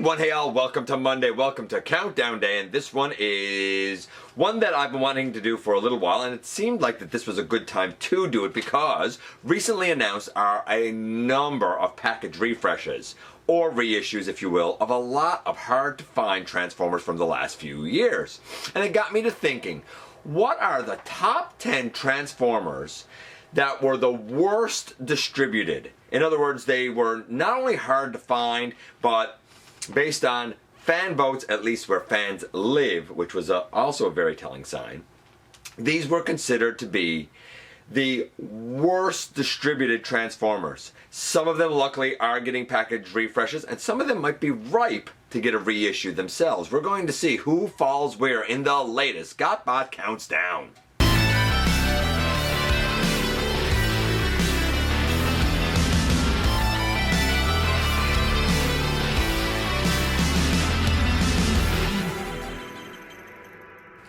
Hey all, welcome to Monday, welcome to Countdown Day, and this one is one that I've been wanting to do for a little while, and it seemed like that this was a good time to do it because recently announced are a number of package refreshes, or reissues if you will, of a lot of hard to find Transformers from the last few years. And it got me to thinking, what are the top 10 Transformers that were the worst distributed? In other words, they were not only hard to find, but based on fan votes, at least where fans live, which was also a very telling sign, these were considered to be the worst distributed Transformers. Some of them luckily are getting package refreshes, and some of them might be ripe to get a reissue themselves. We're going to see who falls where in the latest GotBot Counts Down.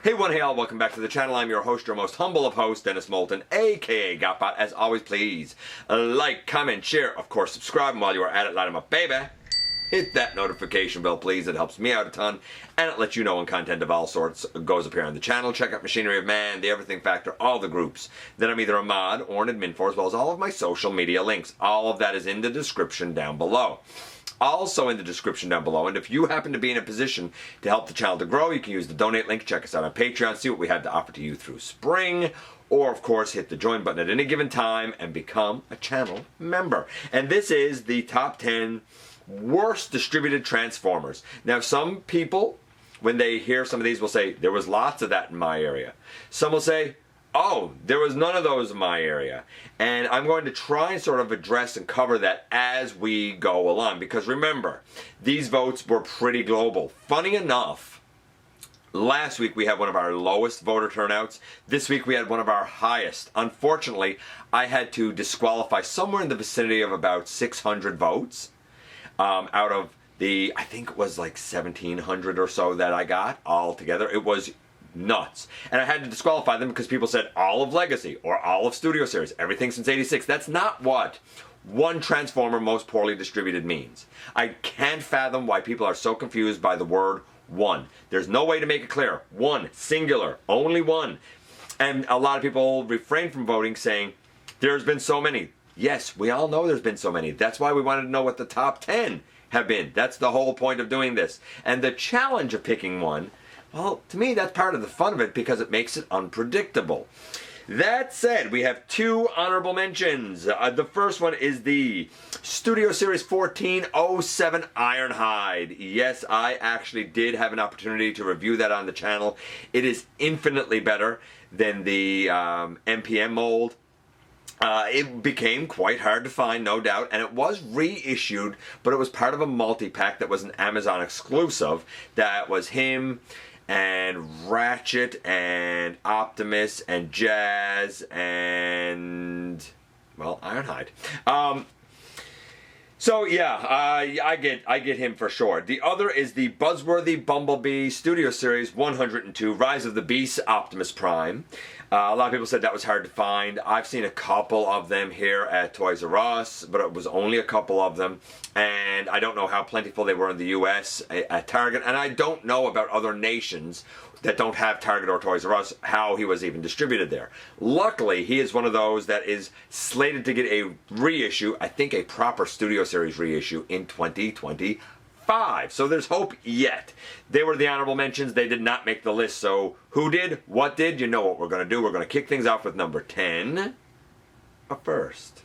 Hey all, welcome back to the channel. I'm your host, your most humble of hosts, Dennis Moulton, aka GotBot. As always, please like, comment, share, of course subscribe, and while you are at it, light 'em up, baby. Hit that notification bell, please. It helps me out a ton, and it lets you know when content of all sorts goes up here on the channel. Check out Machinery of Man, The Everything Factor, all the groups that I'm either a mod or an admin for, as well as all of my social media links. All of that is in the description down below. Also in the description down below, and if you happen to be in a position to help the channel to grow, you can use the donate link, check us out on Patreon, see what we have to offer to you through spring, or of course hit the join button at any given time and become a channel member. And this is the top 10 worst distributed Transformers. Now some people, when they hear some of these, will say, there was lots of that in my area. Some will say, oh, there was none of those in my area. And I'm going to try and sort of address and cover that as we go along. Because remember, these votes were pretty global. Funny enough, last week we had one of our lowest voter turnouts. This week we had one of our highest. Unfortunately, I had to disqualify somewhere in the vicinity of about 600 votes out of the, I think it was like 1,700 or so that I got all together. It was nuts. And I had to disqualify them because people said all of Legacy or all of Studio Series, everything since '86. That's not what one Transformer most poorly distributed means. I can't fathom why people are so confused by the word one. There's no way to make it clear. One, singular, only one. And a lot of people refrain from voting saying, there's been so many. Yes, we all know there's been so many. That's why we wanted to know what the top 10 have been. That's the whole point of doing this. And the challenge of picking one, well, to me, that's part of the fun of it because it makes it unpredictable. That said, we have two honorable mentions. The first one is the Studio Series 1407 Ironhide. Yes, I actually did have an opportunity to review that on the channel. It is infinitely better than the MPM mold. It became quite hard to find, no doubt, and it was reissued, but it was part of a multi-pack that was an Amazon exclusive. That was him and Ratchet and Optimus and Jazz and, well, Ironhide. So yeah, I get him for sure. The other is the buzzworthy Bumblebee Studio Series 102 Rise of the Beast Optimus Prime. A lot of people said that was hard to find. I've seen a couple of them here at Toys R Us, but it was only a couple of them. And I don't know how plentiful they were in the US at Target. And I don't know about other nations that don't have Target or Toys R Us, how he was even distributed there. Luckily, he is one of those that is slated to get a reissue, I think a proper Studio Series reissue, in 2025. So there's hope yet. They were the honorable mentions. They did not make the list. So who did? What did? You know what we're going to do. We're going to kick things off with number 10. But first,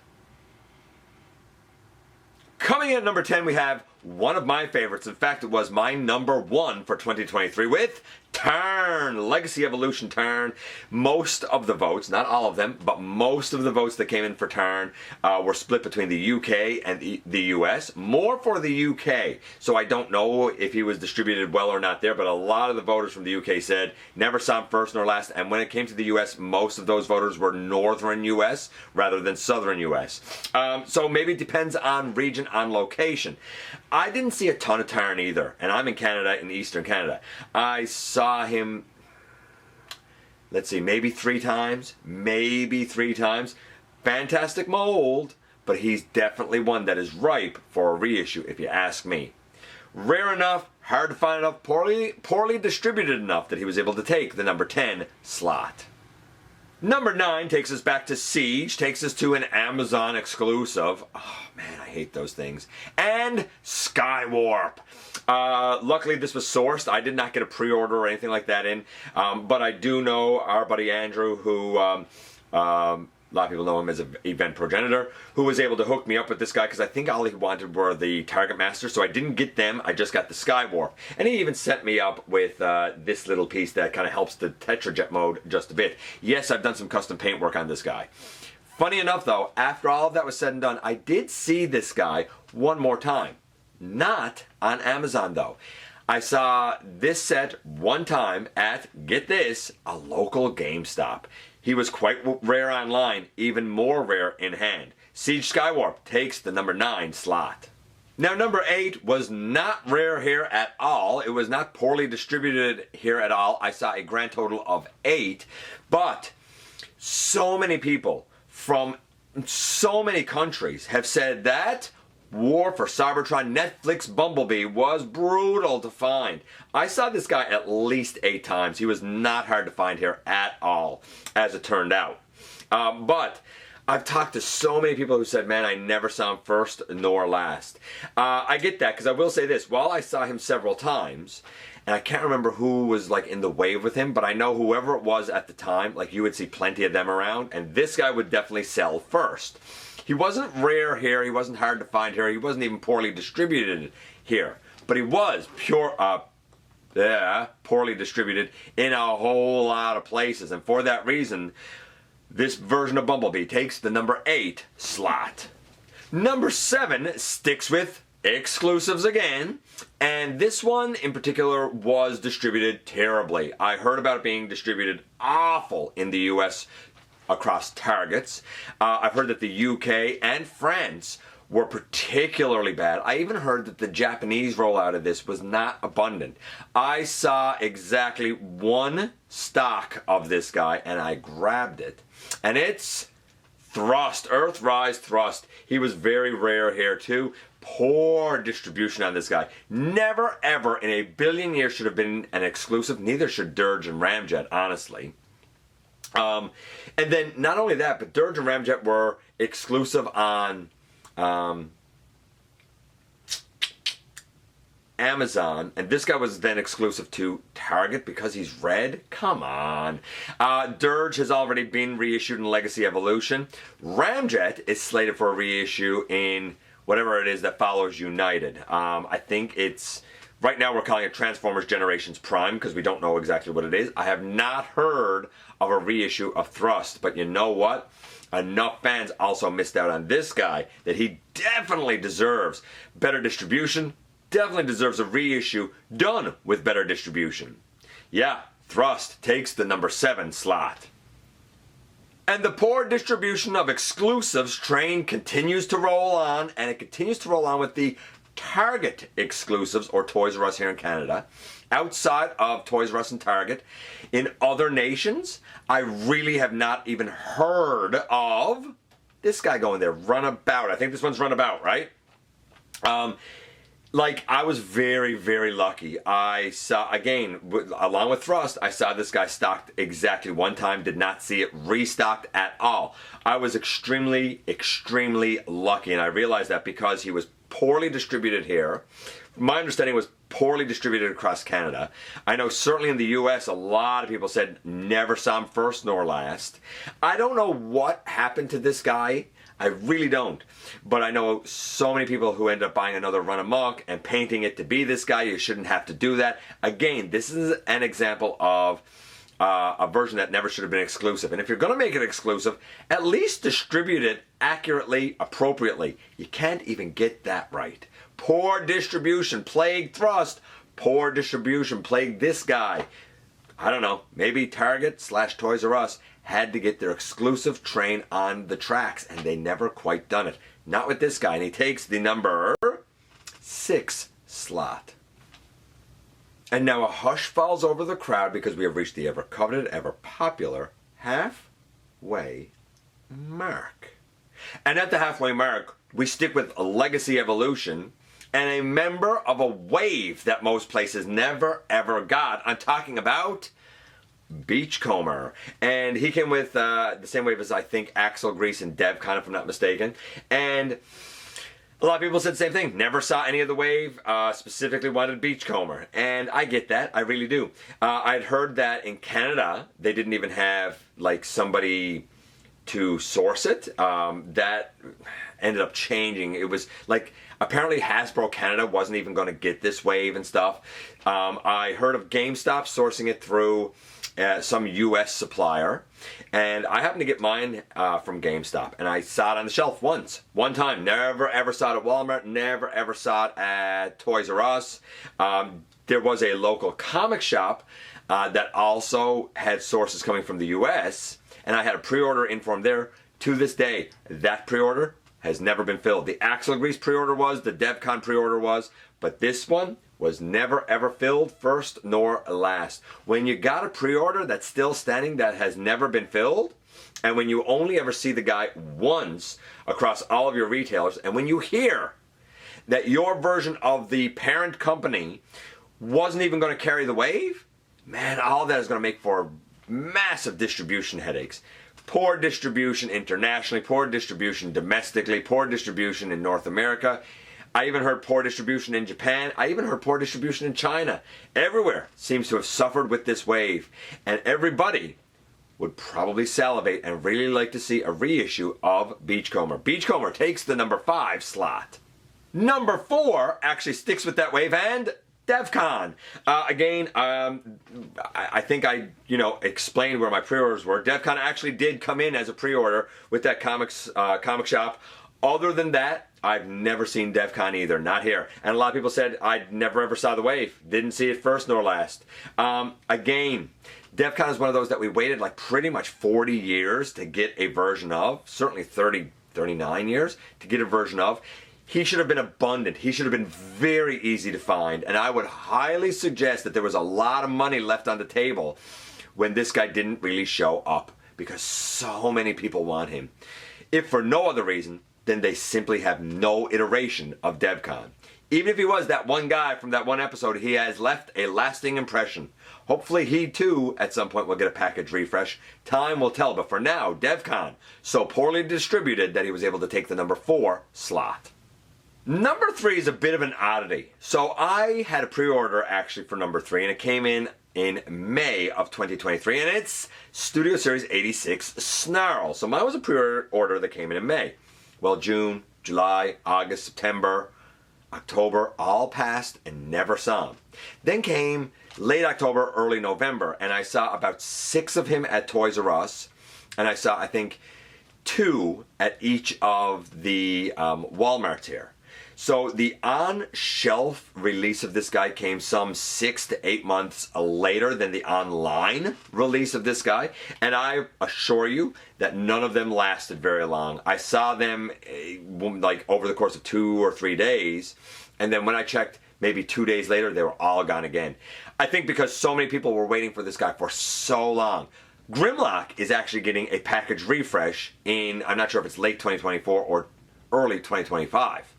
coming in at number 10, we have one of my favorites. In fact, it was my number 1 for 2023 with Tarn, Legacy Evolution Tarn. Most of the votes, not all of them, but most of the votes that came in for Tarn were split between the UK and the US. More for the UK, so I don't know if he was distributed well or not there, but a lot of the voters from the UK said never saw him first nor last, and when it came to the US, most of those voters were northern US rather than southern US. So maybe it depends on region, on location. I didn't see a ton of Tarn either, and I'm in Canada, in Eastern Canada. I saw him, let's see, maybe 3 times. Fantastic mold, but he's definitely one that is ripe for a reissue, if you ask me. Rare enough, hard to find enough, poorly distributed enough that he was able to take the number 10 slot. Number 9 takes us back to Siege, takes us to an Amazon exclusive. Oh man, I hate those things. And Skywarp. Luckily this was sourced. I did not get a pre-order or anything like that in, but I do know our buddy Andrew, who a lot of people know him as an event progenitor, who was able to hook me up with this guy because I think all he wanted were the Target Masters, so I didn't get them, I just got the Skywarp. And he even set me up with this little piece that kind of helps the Tetrajet mode just a bit. Yes, I've done some custom paint work on this guy. Funny enough though, after all of that was said and done, I did see this guy one more time. Not on Amazon though. I saw this set one time at, get this, a local GameStop. He was quite rare online, even more rare in hand. Siege Skywarp takes the number 9 slot. Now number 8 was not rare here at all. It was not poorly distributed here at all. I saw a grand total of 8, but so many people from so many countries have said that War for Cybertron Netflix Bumblebee was brutal to find. I saw this guy at least 8 times. He was not hard to find here at all, as it turned out. But I've talked to so many people who said, man, I never saw him first nor last. I get that, because I will say this. While I saw him several times, and I can't remember who was like in the wave with him, but I know whoever it was at the time, like you would see plenty of them around, and this guy would definitely sell first. He wasn't rare here, he wasn't hard to find here, he wasn't even poorly distributed here, but he was poorly distributed in a whole lot of places, and for that reason, this version of Bumblebee takes the number 8 slot. Number 7 sticks with exclusives again, and this one in particular was distributed terribly. I heard about it being distributed awful in the US across Targets. I've heard that the UK and France were particularly bad. I even heard that the Japanese rollout of this was not abundant. I saw exactly one stock of this guy and I grabbed it. And it's Thrust, Earthrise Thrust. He was very rare here too. Poor distribution on this guy. Never ever in a billion years should have been an exclusive. Neither should Dirge and Ramjet, honestly. And then not only that, but Dirge and Ramjet were exclusive on Amazon, and this guy was then exclusive to Target because he's red? Come on. Dirge has already been reissued in Legacy Evolution. Ramjet is slated for a reissue in whatever it is that follows United. I think it's... Right now we're calling it Transformers Generations Prime because we don't know exactly what it is. I have not heard of a reissue of Thrust, but you know what? Enough fans also missed out on this guy that he definitely deserves better distribution, definitely deserves a reissue done with better distribution. Yeah, Thrust takes the number 7 slot. And the poor distribution of exclusives train continues to roll on, and it continues to roll on with the Target exclusives, or Toys R Us here in Canada, outside of Toys R Us and Target. In other nations, I really have not even heard of this guy going there, Runabout. I think this one's Runabout, right? Like, I was very, very lucky. I saw, again, along with Thrust, I saw this guy stocked exactly one time, did not see it restocked at all. I was extremely, extremely lucky, and I realized that because he was poorly distributed here. My understanding was poorly distributed across Canada. I know certainly in the US a lot of people said never saw him first nor last. I don't know what happened to this guy. I really don't. But I know so many people who end up buying another Run Amok and painting it to be this guy. You shouldn't have to do that. Again, this is an example of a version that never should have been exclusive. And if you're going to make it exclusive, at least distribute it accurately, appropriately. You can't even get that right. Poor distribution plagued Thrust. Poor distribution plagued this guy. I don't know, maybe Target / Toys R Us had to get their exclusive train on the tracks, and they never quite done it. Not with this guy, and he takes the number 6 slot. And now a hush falls over the crowd because we have reached the ever coveted, ever popular halfway mark. And at the halfway mark, we stick with a Legacy Evolution and a member of a wave that most places never ever got. I'm talking about Beachcomber. And he came with the same wave as I think Axel, Grease, and Devcon, if I'm not mistaken. And a lot of people said the same thing. Never saw any of the wave, specifically wanted Beachcomber. And I get that, I really do. I'd heard that in Canada, they didn't even have like somebody to source it. That ended up changing. It was like, apparently Hasbro Canada wasn't even going to get this wave and stuff. I heard of GameStop sourcing it through some US supplier, and I happened to get mine from GameStop, and I saw it on the shelf one time. Never ever saw it at Walmart, never ever saw it at Toys R Us. There was a local comic shop that also had sources coming from the US, and I had a pre-order in for them there. To this day, that pre-order has never been filled. The Axel Grease pre-order was, the Devcon pre-order was, but this one was never ever filled, first nor last. When you got a pre-order that's still standing that has never been filled, and when you only ever see the guy once across all of your retailers, and when you hear that your version of the parent company wasn't even going to carry the wave, man, all that is going to make for massive distribution headaches. Poor distribution internationally, poor distribution domestically, poor distribution in North America. I even heard poor distribution in Japan. I even heard poor distribution in China. Everywhere seems to have suffered with this wave. And everybody would probably salivate and really like to see a reissue of Beachcomber. Beachcomber takes the number 5 slot. Number 4 actually sticks with that wave, and Devcon. Again, I think I explained where my pre-orders were. Devcon actually did come in as a pre-order with that comic shop. Other than that, I've never seen Devcon either, not here. And a lot of people said I never ever saw the wave. Didn't see it first nor last. Again, Devcon is one of those that we waited like pretty much 40 years to get a version of. Certainly 30, 39 years to get a version of. He should have been abundant. He should have been very easy to find. And I would highly suggest that there was a lot of money left on the table when this guy didn't really show up, because so many people want him. If for no other reason, then they simply have no iteration of Devcon. Even if he was that one guy from that one episode, he has left a lasting impression. Hopefully he too, at some point, will get a package refresh. Time will tell, but for now, Devcon, so poorly distributed that he was able to take the number 4 slot. Number 3 is a bit of an oddity. So I had a pre-order actually for number 3, and it came in May of 2023, and it's Studio Series 86 Snarl. So mine was a pre-order that came in May. Well, June, July, August, September, October, all passed and never saw him. Then came late October, early November, and I saw about 6 of him at Toys R Us, and I saw, I think, 2 at each of the Walmarts here. So the on-shelf release of this guy came some 6 to 8 months later than the online release of this guy. And I assure you that none of them lasted very long. I saw them like over the course of 2 or 3 days. And then when I checked, maybe 2 days later, they were all gone again. I think because so many people were waiting for this guy for so long. Grimlock is actually getting a package refresh in, I'm not sure if it's late 2024 or early 2025.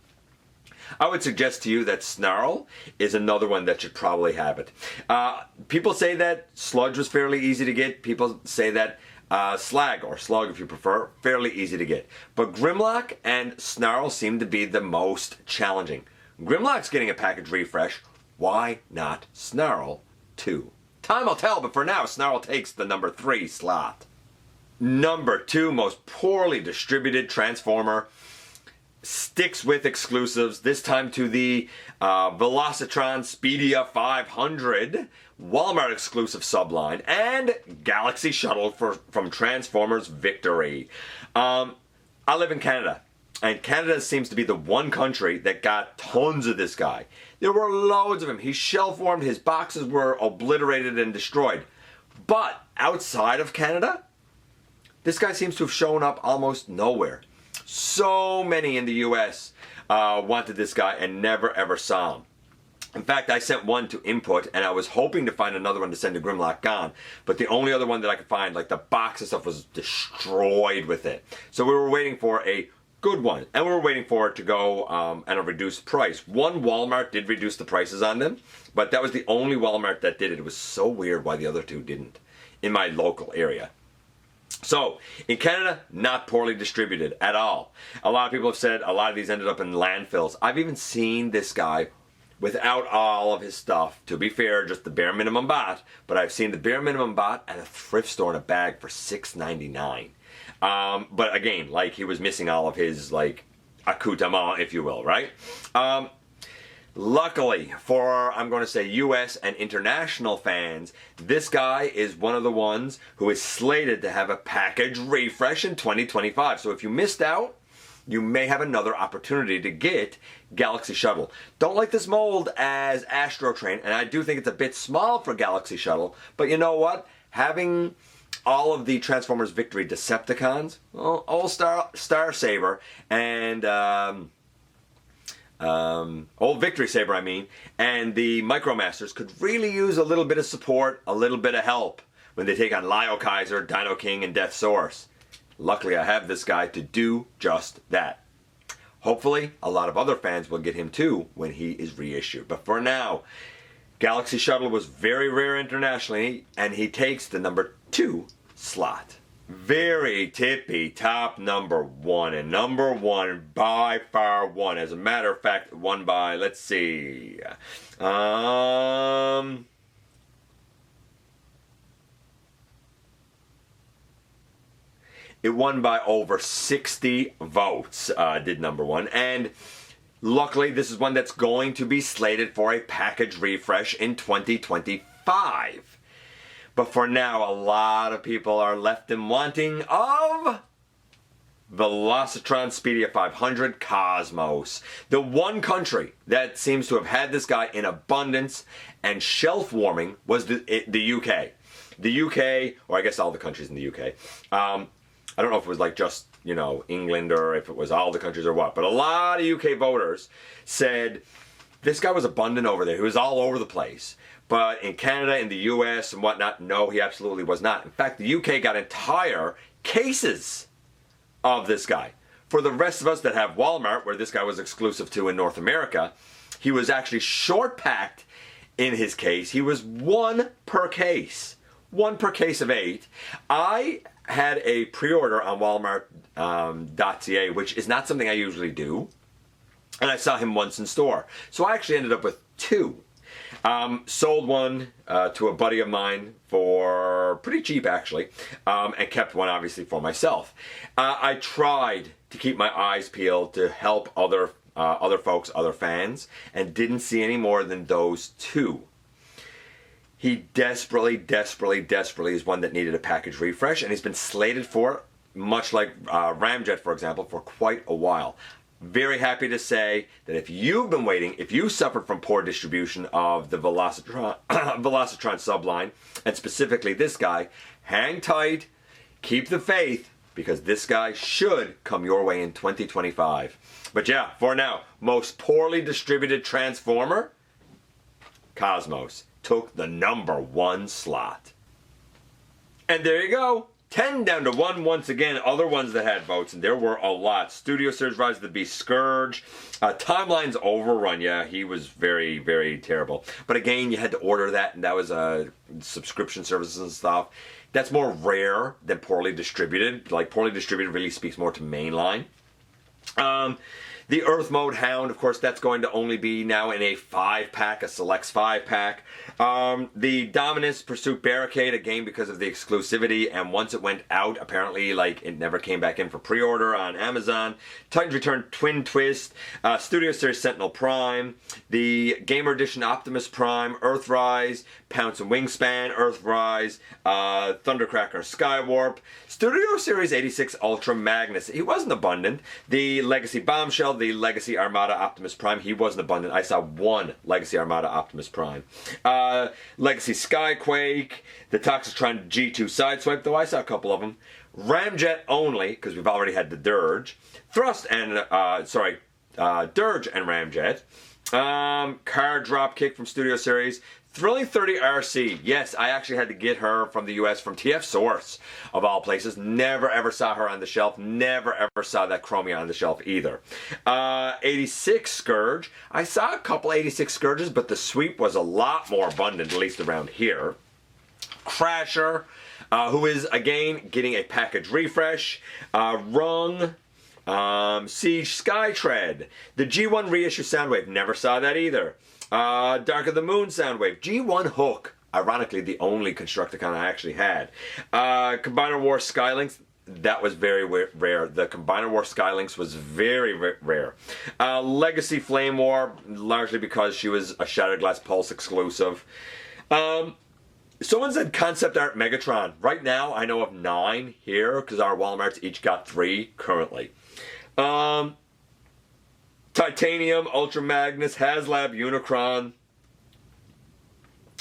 I would suggest to you that Snarl is another one that should probably have it. People say that Sludge was fairly easy to get. People say that Slag, or Slug if you prefer, fairly easy to get. But Grimlock and Snarl seem to be the most challenging. Grimlock's getting a package refresh. Why not Snarl too? Time will tell, but for now, Snarl takes the number 3 slot. Number 2 most poorly distributed Transformer sticks with exclusives, this time to the Velocitron Speedia 500 Walmart exclusive subline, and Galaxy Shuttle from Transformers Victory. I live in Canada, and Canada seems to be the one country that got tons of this guy. There were loads of him. He shell-formed, his boxes were obliterated and destroyed. But outside of Canada, this guy seems to have shown up almost nowhere. So many in the US wanted this guy and never ever saw him. In fact, I sent one to input, and I was hoping to find another one to send to Grimlock Gone, but the only other one that I could find, like the box and stuff, was destroyed with it. So we were waiting for a good one. And we were waiting for it to go at a reduced price. One Walmart did reduce the prices on them, but that was the only Walmart that did it. It was so weird why the other two didn't in my local area. So, in Canada, not poorly distributed at all. A lot of people have said a lot of these ended up in landfills. I've even seen this guy without all of his stuff. To be fair, just the bare minimum bot, but I've seen the bare minimum bot at a thrift store in a bag for $6.99. But again, like, he was missing all of his, like, accoutrement, if you will, right? Luckily for, I'm going to say, US and international fans, this guy is one of the ones who is slated to have a package refresh in 2025. So if you missed out, you may have another opportunity to get Galaxy Shuttle. Don't like this mold as Astro Train, and I do think it's a bit small for Galaxy Shuttle, but you know what? Having all of the Transformers Victory Decepticons, well, old Star Saber, and old Victory Saber, I mean, and the Micromasters could really use a little bit of support, a little bit of help when they take on Lio Kaiser, Dino King, and Death Source. Luckily, I have this guy to do just that. Hopefully, a lot of other fans will get him too when he is reissued. But for now, Galaxy Shuttle was very rare internationally, and he takes the number 2 slot. Very tippy top number 1, and number 1 by far won. As a matter of fact, won by, let's see, it won by over 60 votes, did number 1, and luckily this is one that's going to be slated for a package refresh in 2025. But for now, a lot of people are left and wanting of Velocitron Speedia 500 Cosmos. The one country that seems to have had this guy in abundance and shelf warming was the UK. The UK, or I guess all the countries in the UK. I don't know if it was like just, you know, England or if it was all the countries or what, but a lot of UK voters said this guy was abundant over there. He was all over the place. But in Canada, in the US and whatnot, no, he absolutely was not. In fact, the UK got entire cases of this guy. For the rest of us that have Walmart, where this guy was exclusive to in North America, he was actually short packed in his case. He was 1 per case. 1 per case of 8. I had a pre-order on Walmart.ca, which is not something I usually do. And I saw him once in store. So I actually ended up with 2. Sold one to a buddy of mine for pretty cheap, actually, and kept one, obviously, for myself. I tried to keep my eyes peeled to help other folks, other fans, and didn't see any more than those 2. He desperately is one that needed a package refresh, and he's been slated for, much like Ramjet, for example, for quite a while. Very happy to say that if you've been waiting, if you suffered from poor distribution of the Velocitron, Velocitron subline, and specifically this guy, hang tight, keep the faith, because this guy should come your way in 2025. But yeah, for now, most poorly distributed Transformer, Cosmos, took the number 1 slot. And there you go. 10 down to 1 once again. Other ones that had votes, and there were a lot. Studio Series Rise of the Beast Scourge. Timeline's Overrun. Yeah, he was very, very terrible. But again, you had to order that, and that was subscription services and stuff. That's more rare than poorly distributed. Like, poorly distributed really speaks more to mainline. The Earth Mode Hound, of course, that's going to only be now in a 5-pack, a Selects 5-pack. The Dominus Pursuit Barricade, again, because of the exclusivity, and once it went out, apparently, like, it never came back in for pre-order on Amazon. Titan's Return Twin Twist, Studio Series Sentinel Prime, the Gamer Edition Optimus Prime, Earthrise, Pounce and Wingspan, Earthrise, Thundercracker Skywarp, Studio Series 86 Ultra Magnus. He wasn't abundant. The Legacy Bombshell, the Legacy Armada Optimus Prime, he wasn't abundant. I saw 1 Legacy Armada Optimus Prime. Legacy Skyquake, the Toxitron G2 Sideswipe, though I saw a couple of them. Ramjet only, because we've already had the Dirge. Dirge and Ramjet. Car Dropkick from Studio Series. Thrilling 30 RC. Yes, I actually had to get her from the US from TF Source, of all places. Never ever saw her on the shelf. Never ever saw that Chromia on the shelf either. 86 Scourge. I saw a couple 86 Scourges, but the sweep was a lot more abundant, at least around here. Crasher, who is, again, getting a package refresh. Rung. Siege Skytread. The G1 reissue Soundwave. Never saw that either. Dark of the Moon Soundwave. G1 Hook. Ironically, the only Constructicon I actually had. Combiner War Skylinks. That was very rare. The Combiner War Skylinks was very rare. Legacy Flame War, largely because she was a Shattered Glass Pulse exclusive. Someone said Concept Art Megatron. Right now, I know of 9 here, because our Walmarts each got 3 currently. Titanium, Ultra Magnus, HasLab, Unicron.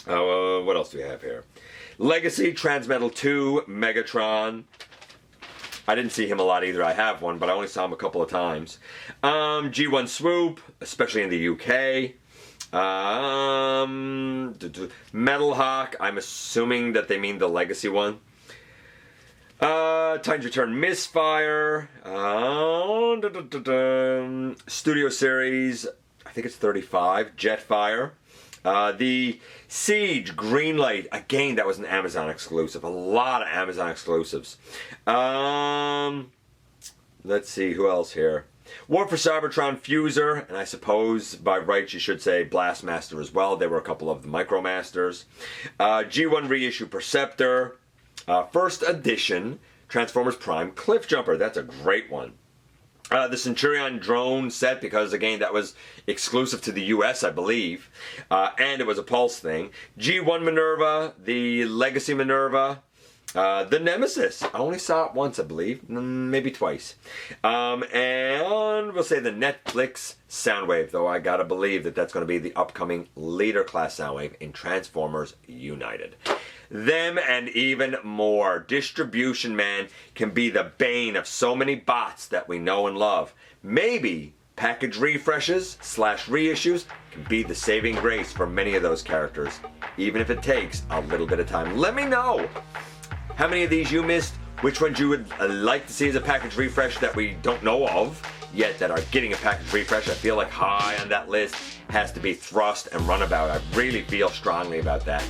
What else do we have here? Legacy, Transmetal 2, Megatron. I didn't see him a lot either. I have one, but I only saw him a couple of times. G1 Swoop, especially in the UK. Metal Hawk, I'm assuming that they mean the Legacy one. Titan's Return Misfire. Studio Series, I think it's 35, Jetfire. The Siege Greenlight, again, that was an Amazon exclusive. A lot of Amazon exclusives. Let's see, who else here? War for Cybertron Fuser, and I suppose by rights you should say Blastmaster as well. There were a couple of the Micromasters. G1 reissue Perceptor. First edition Transformers Prime Cliffjumper. That's a great one. The Centurion drone set, because again that was exclusive to the US, I believe, and it was a Pulse thing. G1 Minerva, the Legacy Minerva, the Nemesis. I only saw it once, I believe, maybe twice. And we'll say the Netflix Soundwave, though I gotta believe that that's going to be the upcoming Leader Class Soundwave in Transformers United. Them and even more. Distribution, man, can be the bane of so many bots that we know and love. Maybe package refreshes / reissues can be the saving grace for many of those characters, even if it takes a little bit of time. Let me know how many of these you missed, which ones you would like to see as a package refresh that we don't know of yet that are getting a package refresh. I feel like high on that list has to be Thrust and Runabout. I really feel strongly about that.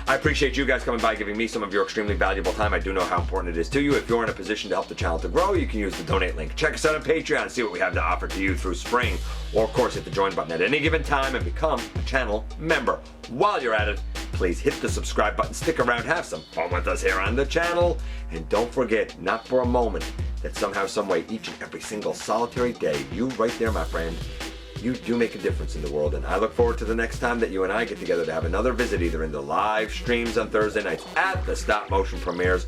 I appreciate you guys coming by, giving me some of your extremely valuable time. I do know how important it is to you. If you're in a position to help the channel to grow, you can use the donate link. Check us out on Patreon, see what we have to offer to you through spring. Or of course hit the join button at any given time and become a channel member. While you're at it, please hit the subscribe button, stick around, have some fun with us here on the channel. And don't forget, not for a moment, that somehow, someway, each and every single solitary day, you right there, my friend, you do make a difference in the world. And I look forward to the next time that you and I get together to have another visit, either in the live streams on Thursday nights at the stop motion premieres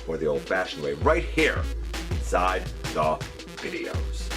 or the old fashioned way right here inside the videos.